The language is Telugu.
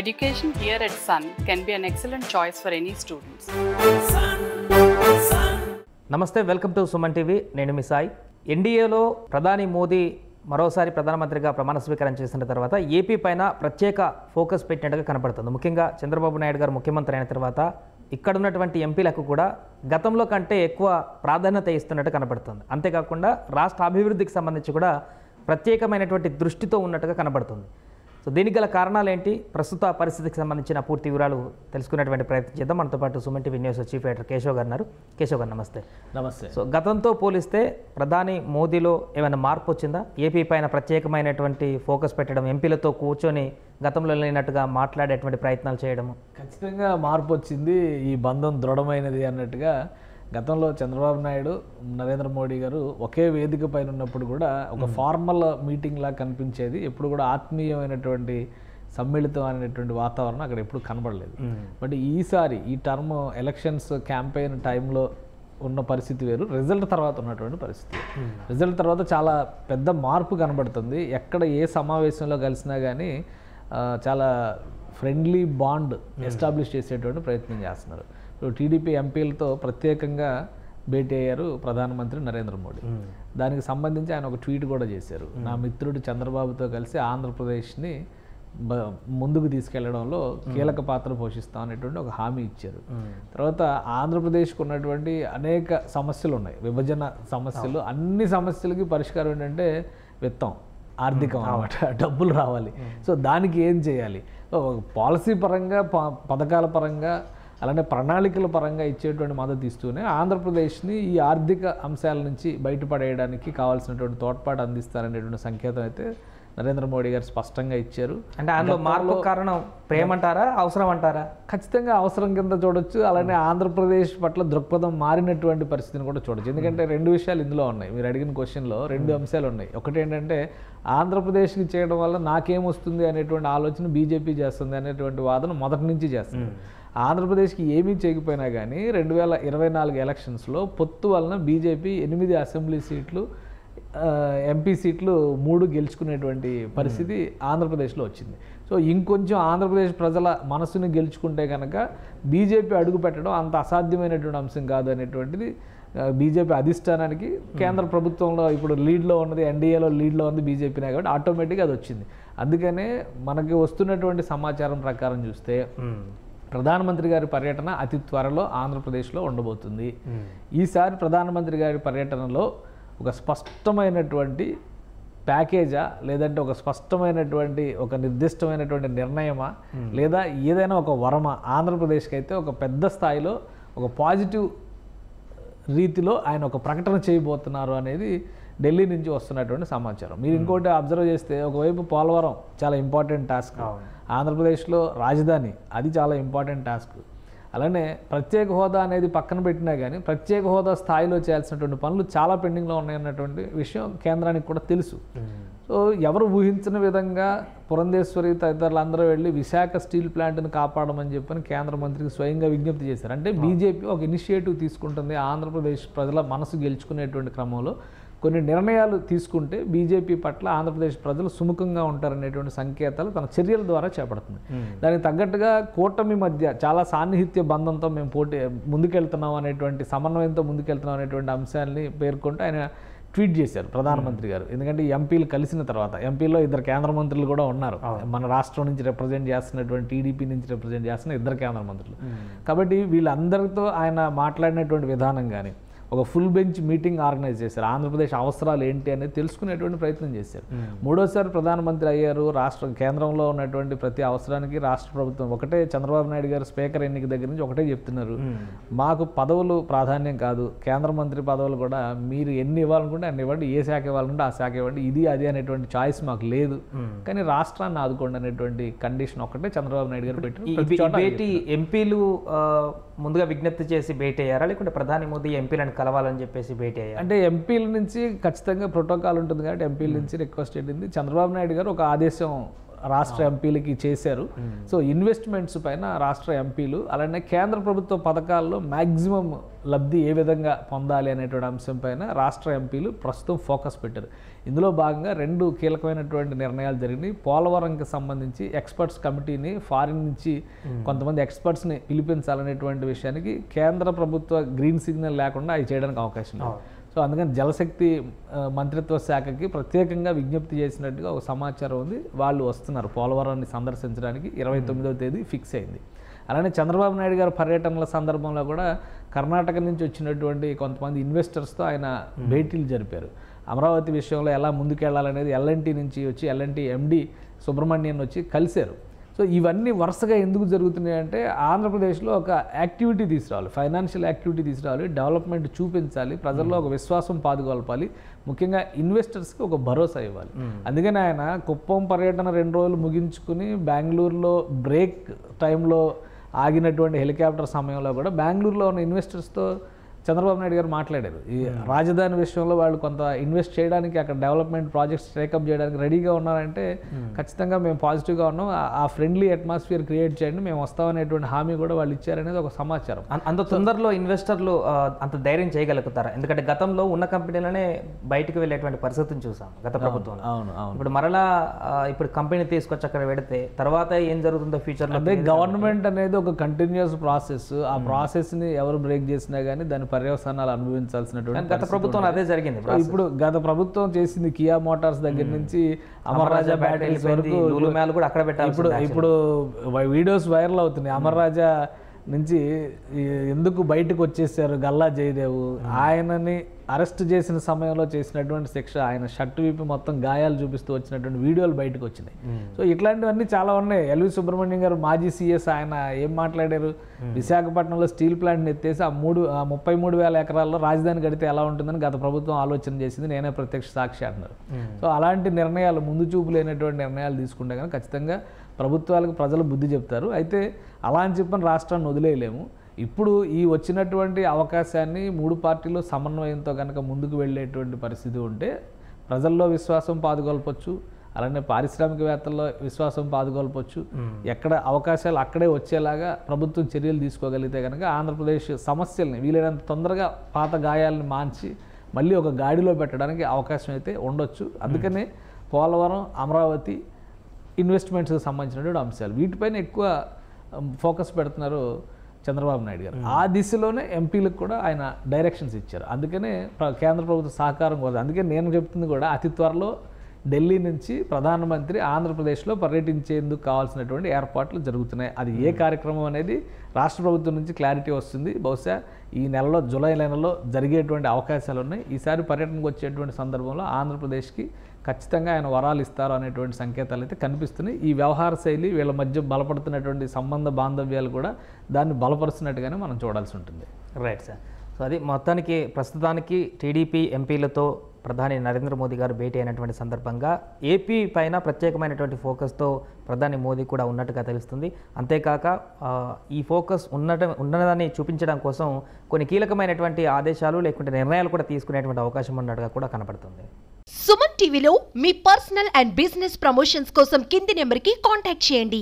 Education here at Sun can be an excellent choice for any students. నమస్తే, వెల్కమ్ టు సుమన్ టీవీ. నేను మీ సాయి. ఎన్డీఏలో ప్రధాని మోదీ మరోసారి ప్రధానమంత్రిగా ప్రమాణ స్వీకారం చేసిన తర్వాత ఏపీ పైన ప్రత్యేక ఫోకస్ పెట్టినట్టుగా కనపడుతుంది. ముఖ్యంగా చంద్రబాబు నాయుడు గారు ముఖ్యమంత్రి అయిన తర్వాత ఇక్కడ ఉన్నటువంటి ఎంపీలకు కూడా గతంలో కంటే ఎక్కువ ప్రాధాన్యత ఇస్తున్నట్టు కనపడుతుంది. అంతేకాకుండా రాష్ట్ర అభివృద్ధికి సంబంధించి కూడా ప్రత్యేకమైనటువంటి దృష్టితో ఉన్నట్టుగా కనబడుతుంది. సో దీనికి గల కారణాలు ఏంటి, ప్రస్తుత పరిస్థితికి సంబంధించిన పూర్తి వివరాలు తెలుసుకునేటువంటి ప్రయత్నం చేద్దాం. మనతో పాటు Suman TV news chief editor Keshav గారు ఉన్నారు. కేశవ్ గారు నమస్తే. నమస్తే. సో గతంతో పోలిస్తే ప్రధాని మోదీలో ఏమైనా మార్పు వచ్చిందా? ఏపీ పైన ప్రత్యేకమైనటువంటి ఫోకస్ పెట్టడం, ఎంపీలతో కూర్చొని గతంలో లేనట్టుగా మాట్లాడేటువంటి ప్రయత్నాలు చేయడము ఖచ్చితంగా మార్పు వచ్చింది. ఈ బంధం దృఢమైనది అన్నట్టుగా గతంలో చంద్రబాబు నాయుడు, నరేంద్ర మోడీ గారు ఒకే వేదిక పైన ఉన్నప్పుడు కూడా ఒక ఫార్మల్ మీటింగ్ లా కనిపించేది. ఎప్పుడు కూడా ఆత్మీయమైనటువంటి సమ్మిళితమైనటువంటి వాతావరణం అక్కడ ఎప్పుడు కనబడలేదు. బట్ ఈసారి ఈ టర్మ్ ఎలక్షన్స్ క్యాంపెయిన్ టైంలో ఉన్న పరిస్థితి వేరు, రిజల్ట్ తర్వాత ఉన్నటువంటి పరిస్థితి. రిజల్ట్ తర్వాత చాలా పెద్ద మార్పు కనబడుతుంది. ఎక్కడ ఏ సమావేశంలో కలిసినా కానీ చాలా ఫ్రెండ్లీ బాండ్ ఎస్టాబ్లిష్ చేసేటువంటి ప్రయత్నం చేస్తున్నారు. ఇప్పుడు టీడీపీ ఎంపీలతో ప్రత్యేకంగా భేటీ అయ్యారు ప్రధానమంత్రి నరేంద్ర మోడీ. దానికి సంబంధించి ఆయన ఒక ట్వీట్ కూడా చేశారు. నా మిత్రుడు చంద్రబాబుతో కలిసి ఆంధ్రప్రదేశ్ని ముందుకు తీసుకెళ్లడంలో కీలక పాత్ర పోషిస్తాం అనేటువంటి ఒక హామీ ఇచ్చారు. తర్వాత ఆంధ్రప్రదేశ్కు ఉన్నటువంటి అనేక సమస్యలు ఉన్నాయి, విభజన సమస్యలు. అన్ని సమస్యలకి పరిష్కారం ఏంటంటే విత్తం, ఆర్థికం అన్నమాట, డబ్బులు రావాలి. సో దానికి ఏం చేయాలి, పాలసీ పరంగా, పథకాల పరంగా, అలానే ప్రణాళికల పరంగా ఇచ్చేటువంటి మద్దతు ఇస్తూనే ఆంధ్రప్రదేశ్ని ఈ ఆర్థిక అంశాల నుంచి బయటపడేయడానికి కావాల్సినటువంటి తోడ్పాటు అందిస్తారనేటువంటి సంకేతం అయితే నరేంద్ర మోడీ గారు స్పష్టంగా ఇచ్చారు. అంటే అందులో మార్పు కారణం ప్రేమ అంటారా, అవసరం అంటారా? ఖచ్చితంగా అవసరం కింద చూడొచ్చు. అలానే ఆంధ్రప్రదేశ్ పట్ల దృక్పథం మారినటువంటి పరిస్థితిని కూడా చూడొచ్చు. ఎందుకంటే రెండు విషయాలు ఇందులో ఉన్నాయి. మీరు అడిగిన క్వశ్చన్లో రెండు అంశాలు ఉన్నాయి. ఒకటి ఏంటంటే ఆంధ్రప్రదేశ్కి చేయడం వల్ల నాకేమొస్తుంది అనేటువంటి ఆలోచన బీజేపీ చేస్తుంది అనేటువంటి వాదన మొదటి నుంచి చేస్తుంది. ఆంధ్రప్రదేశ్కి ఏమీ చేయకపోయినా కానీ 2024 ఎలక్షన్స్లో పొత్తు వలన బీజేపీ 8 అసెంబ్లీ సీట్లు, ఎంపీ సీట్లు 3 గెలుచుకునేటువంటి పరిస్థితి ఆంధ్రప్రదేశ్లో వచ్చింది. సో ఇంకొంచెం ఆంధ్రప్రదేశ్ ప్రజల మనసుని గెలుచుకుంటే కనుక బీజేపీ అడుగు పెట్టడం అంత అసాధ్యమైనటువంటి అంశం కాదు అనేటువంటిది బీజేపీ అధిష్టానానికి, కేంద్ర ప్రభుత్వంలో ఇప్పుడు లీడ్లో ఉన్నది, ఎన్డీఏలో లీడ్లో ఉంది బీజేపీనే కాబట్టి ఆటోమేటిక్గా అది వచ్చింది. అందుకనే మనకి వస్తున్నటువంటి సమాచారం ప్రకారం చూస్తే ప్రధానమంత్రి గారి పర్యటన అతి త్వరలో ఆంధ్రప్రదేశ్లో ఉండబోతుంది. ఈసారి ప్రధానమంత్రి గారి పర్యటనలో ఒక స్పష్టమైనటువంటి ప్యాకేజా, లేదంటే ఒక స్పష్టమైనటువంటి ఒక నిర్దిష్టమైనటువంటి నిర్ణయమా, లేదా ఏదైనా ఒక వరమా ఆంధ్రప్రదేశ్కి అయితే ఒక పెద్ద స్థాయిలో ఒక పాజిటివ్ రీతిలో ఆయన ఒక ప్రకటన చేయబోతున్నారు అనేది ఢిల్లీ నుంచి వస్తున్నటువంటి సమాచారం. మీరు ఇంకోటి అబ్జర్వ్ చేస్తే ఒకవైపు పోలవరం చాలా ఇంపార్టెంట్ టాస్క్, ఆంధ్రప్రదేశ్లో రాజధాని అది చాలా ఇంపార్టెంట్ టాస్క్. అలానే ప్రత్యేక హోదా అనేది పక్కన పెట్టినా కానీ ప్రత్యేక హోదా స్థాయిలో చేయాల్సినటువంటి పనులు చాలా పెండింగ్లో ఉన్నాయన్నటువంటి విషయం కేంద్రానికి కూడా తెలుసు. సో ఎవరు ఊహించిన విధంగా పురంధేశ్వరి తదితరులందరూ వెళ్ళి విశాఖ స్టీల్ ప్లాంట్ని కాపాడమని చెప్పని కేంద్ర మంత్రికి స్వయంగా విజ్ఞప్తి చేశారు. అంటే బీజేపీ ఒక ఇనిషియేటివ్ తీసుకుంటుంది. ఆంధ్రప్రదేశ్ ప్రజల మనసు గెలుచుకునేటువంటి క్రమంలో కొన్ని నిర్ణయాలు తీసుకుంటే బీజేపీ పట్ల ఆంధ్రప్రదేశ్ ప్రజలు సుముఖంగా ఉంటారనేటువంటి సంకేతాలు తన చర్యల ద్వారా చేపడుతుంది. దానికి తగ్గట్టుగా కూటమి మధ్య చాలా సాన్నిహిత్య బంధంతో మేము ముందుకెళ్తున్నాం అనేటువంటి, సమన్వయంతో ముందుకెళ్తున్నాం అనేటువంటి అంశాన్ని పేర్కొంటూ ఆయన ట్వీట్ చేశారు ప్రధానమంత్రి గారు. ఎందుకంటే ఎంపీలు కలిసిన తర్వాత, ఎంపీలో 2 కేంద్ర మంత్రులు కూడా ఉన్నారు, మన రాష్ట్రం నుంచి రిప్రజెంట్ చేస్తున్నటువంటి, టీడీపీ నుంచి రిప్రజెంట్ చేస్తున్న 2 కేంద్ర మంత్రులు. కాబట్టి వీళ్ళందరితో ఆయన మాట్లాడినటువంటి విధానం కానీ ఒక ఫుల్ బెంచ్ మీటింగ్ ఆర్గనైజ్ చేశారు. ఆంధ్రప్రదేశ్ అవసరాలు ఏంటి అనేది తెలుసుకునేటువంటి ప్రయత్నం చేశారు. 3వసారి ప్రధానమంత్రి అయ్యారు. కేంద్రంలో ఉన్నటువంటి ప్రతి అవసరానికి రాష్ట్ర ప్రభుత్వం ఒకటే, చంద్రబాబు నాయుడు గారు స్పీకర్ ఎన్నిక దగ్గర నుంచి ఒకటే చెప్తున్నారు, మాకు పదవులు ప్రాధాన్యం కాదు, కేంద్ర మంత్రి పదవులు కూడా మీరు ఎన్ని ఇవ్వాలనుకుంటే అన్ని ఇవ్వండి, ఏ శాఖ ఇవ్వాలనుకుంటే ఆ శాఖ ఇవ్వండి, ఇది అది అనేటువంటి చాయిస్ మాకు లేదు, కానీ రాష్ట్రాన్ని ఆదుకోండి అనేటువంటి కండిషన్ ఒకటే చంద్రబాబు నాయుడు గారు పెట్టి. ఎంపీలు ముందుగా విజ్ఞప్తి చేసి భేటీ అయ్యారా, లేకుంటే ప్రధాని మోదీ ఎంపీలను కలవాలని చెప్పేసి భేటీ అయ్యారు? అంటే ఎంపీల నుంచి ఖచ్చితంగా ప్రోటోకాల్ ఉంటుంది కాబట్టి ఎంపీల నుంచి రిక్వెస్ట్ వెళ్ళింది. చంద్రబాబు నాయుడు గారు ఒక ఆదేశం రాష్ట్ర ఎంపీలకి చేశారు. సో ఇన్వెస్ట్మెంట్స్ పైన రాష్ట్ర ఎంపీలు అలానే కేంద్ర ప్రభుత్వ పథకాల్లో మ్యాక్సిమం లబ్ధి ఏ విధంగా పొందాలి అనేటువంటి అంశం పైన రాష్ట్ర ఎంపీలు ప్రస్తుతం ఫోకస్ పెట్టారు. ఇందులో భాగంగా 2 కీలకమైనటువంటి నిర్ణయాలు జరిగినాయి. పోలవరంకి సంబంధించి ఎక్స్పర్ట్స్ కమిటీని ఫారిన్ నుంచి కొంతమంది ఎక్స్పర్ట్స్ని పిలిపించాలనేటువంటి విషయానికి కేంద్ర ప్రభుత్వ గ్రీన్ సిగ్నల్ లేకుండా అవి చేయడానికి అవకాశం ఉంది. సో అందుకని జలశక్తి మంత్రిత్వ శాఖకి ప్రత్యేకంగా విజ్ఞప్తి చేసినట్టుగా ఒక సమాచారం ఉంది. వాళ్ళు వస్తున్నారు పోలవరాన్ని సందర్శించడానికి. 29వ తేదీ ఫిక్స్ అయింది. అలానే చంద్రబాబు నాయుడు గారి పర్యటనల సందర్భంలో కూడా కర్ణాటక నుంచి వచ్చినటువంటి కొంతమంది ఇన్వెస్టర్స్తో ఆయన భేటీలు జరిపారు. అమరావతి విషయంలో ఎలా ముందుకెళ్లాలనేది ఎల్ఎన్టీ నుంచి వచ్చి ఎల్ఎన్టీ ఎండి సుబ్రహ్మణ్యన్ వచ్చి కలిశారు. సో ఇవన్నీ వరుసగా ఎందుకు జరుగుతున్నాయి అంటే ఆంధ్రప్రదేశ్లో ఒక యాక్టివిటీ తీసుకురావాలి, ఫైనాన్షియల్ యాక్టివిటీ తీసుకురావాలి, డెవలప్మెంట్ చూపించాలి, ప్రజల్లో ఒక విశ్వాసం పాదుకొల్పాలి, ముఖ్యంగా ఇన్వెస్టర్స్కి ఒక భరోసా ఇవ్వాలి. అందుకని ఆయన కుప్పం పర్యటన 2 రోజులు ముగించుకుని బెంగళూరులో బ్రేక్ టైంలో ఆగినటువంటి హెలికాప్టర్ సమయంలో కూడా బెంగళూరులో ఉన్న ఇన్వెస్టర్స్తో చంద్రబాబు నాయుడు గారు మాట్లాడారు. ఈ రాజధాని విషయంలో వాళ్ళు కొంత ఇన్వెస్ట్ చేయడానికి, అక్కడ డెవలప్మెంట్ ప్రాజెక్ట్స్ టేకప్ చేయడానికి రెడీగా ఉన్నారంటే ఖచ్చితంగా మేము పాజిటివ్గా ఉన్నాం, ఆ ఫ్రెండ్లీ అట్మాస్ఫియర్ క్రియేట్ చేయండి, మేము వస్తామనేటువంటి హామీ కూడా వాళ్ళు ఇచ్చారనేది ఒక సమాచారం. అంత తొందరలో ఇన్వెస్టర్లు అంత ధైర్యం చేయగలుగుతారా? ఎందుకంటే గతంలో ఉన్న కంపెనీలనే బయటకు వెళ్ళేటువంటి పరిస్థితిని చూసాం గత ప్రభుత్వం. అవును. ఇప్పుడు మరలా ఇప్పుడు కంపెనీ తీసుకొచ్చి అక్కడ పెడితే తర్వాత ఏం జరుగుతుందో ఫ్యూచర్లో? అదే గవర్నమెంట్ అనేది ఒక కంటిన్యూస్ ప్రాసెస్. ఆ ప్రాసెస్ని ఎవరు బ్రేక్ చేసినా కానీ దాని పర్యవసానాలు అనుభవించాల్సినటువంటి గత ప్రభుత్వం అదే జరిగింది. ఇప్పుడు గత ప్రభుత్వం చేసింది కియా మోటార్స్ దగ్గర నుంచి అమర్ రాజా బ్యాటరీస్ వరకు కూడా అక్కడ పెట్టాలి. ఇప్పుడు వీడియోస్ వైరల్ అవుతున్నాయి. అమర్ రాజా నుంచి ఎందుకు బయటకు వచ్చేసారు గల్లా జయదేవ్, ఆయనని అరెస్ట్ చేసిన సమయంలో చేసినటువంటి శిక్ష, ఆయన షర్టు విప్పి మొత్తం గాయాలు చూపిస్తూ వచ్చినటువంటి వీడియోలు బయటకు వచ్చినాయి. సో ఇట్లాంటివన్నీ చాలా ఉన్నాయి. ఎల్వి సుబ్రహ్మణ్యం గారు మాజీ సీఎస్, ఆయన ఏం మాట్లాడారు? విశాఖపట్నంలో స్టీల్ ప్లాంట్ని ఎత్తేసి ఆ 33,000 ఎకరాల్లో రాజధాని కడితే ఎలా ఉంటుందని గత ప్రభుత్వం ఆలోచన చేసింది, నేనే ప్రత్యక్ష సాక్షి అంటున్నారు. సో అలాంటి నిర్ణయాలు, ముందు చూపు లేనటువంటి నిర్ణయాలు తీసుకుంటే కనుక ఖచ్చితంగా ప్రభుత్వాలకు ప్రజలు బుద్ధి చెప్తారు. అయితే అలా అని చెప్పని రాష్ట్రాన్ని వదిలేయలేము. ఇప్పుడు ఈ వచ్చినటువంటి అవకాశాన్ని 3 పార్టీలు సమన్వయంతో కనుక ముందుకు వెళ్ళేటువంటి పరిస్థితి ఉంటే ప్రజల్లో విశ్వాసం పాదుకొల్పొచ్చు, అలానే పారిశ్రామికవేత్తల్లో విశ్వాసం పాదుకొల్పొచ్చు. ఎక్కడ అవకాశాలు అక్కడే వచ్చేలాగా ప్రభుత్వం చర్యలు తీసుకోగలిగితే కనుక ఆంధ్రప్రదేశ్ సమస్యల్ని వీలైనంత తొందరగా పాత గాయాలని మాన్చి మళ్ళీ ఒక గాడిలో పెట్టడానికి అవకాశం అయితే ఉండొచ్చు. అందుకనే పోలవరం, అమరావతి, ఇన్వెస్ట్మెంట్స్కి సంబంధించినటువంటి అంశాలు వీటిపైన ఎక్కువ ఫోకస్ పెడుతున్నారు చంద్రబాబు నాయుడు గారు. ఆ దిశలోనే ఎంపీలకు కూడా ఆయన డైరెక్షన్స్ ఇచ్చారు. అందుకనే కేంద్ర ప్రభుత్వ సహకారం కోసం, అందుకే నేను చెప్తుంది కూడా అతి త్వరలో ఢిల్లీ నుంచి ప్రధానమంత్రి ఆంధ్రప్రదేశ్లో పర్యటించేందుకు కావాల్సినటువంటి ఏర్పాట్లు జరుగుతున్నాయి. అది ఏ కార్యక్రమం అనేది రాష్ట్ర ప్రభుత్వం నుంచి క్లారిటీ వస్తుంది. బహుశా ఈ నెలలో, జూలై నెలలో జరిగేటువంటి అవకాశాలు ఉన్నాయి. ఈసారి పర్యటనకు వచ్చేటువంటి సందర్భంలో ఆంధ్రప్రదేశ్కి ఖచ్చితంగా ఆయన వరాలు ఇస్తారు అనేటువంటి సంకేతాలు అయితే కనిపిస్తున్నాయి. ఈ వ్యవహార శైలి, వీళ్ళ మధ్య బలపడుతున్నటువంటి సంబంధ బాంధవ్యాలు కూడా దాన్ని బలపరుస్తున్నట్టుగానే మనం చూడాల్సి ఉంటుంది. Right sir. సో అది మొత్తానికి ప్రస్తుతానికి టీడీపీ ఎంపీలతో ప్రధాని నరేంద్ర మోదీ గారు భేటీ అయినటువంటి సందర్భంగా ఏపీ పైన ప్రత్యేకమైనటువంటి ఫోకస్తో ప్రధాని మోదీ కూడా ఉన్నట్టుగా తెలుస్తుంది. అంతేకాక ఈ ఫోకస్ ఉన్నదాన్ని చూపించడం కోసం కొన్ని కీలకమైనటువంటి ఆదేశాలు లేకుంటే నిర్ణయాలు కూడా తీసుకునేటువంటి అవకాశం ఉన్నట్టుగా కూడా కనపడుతుంది. సుమన్ టీవీలో మీ పర్సనల్ అండ్ బిజినెస్ ప్రమోషన్స్ కోసం కింది నెంబర్కి కాంటాక్ట్ చేయండి.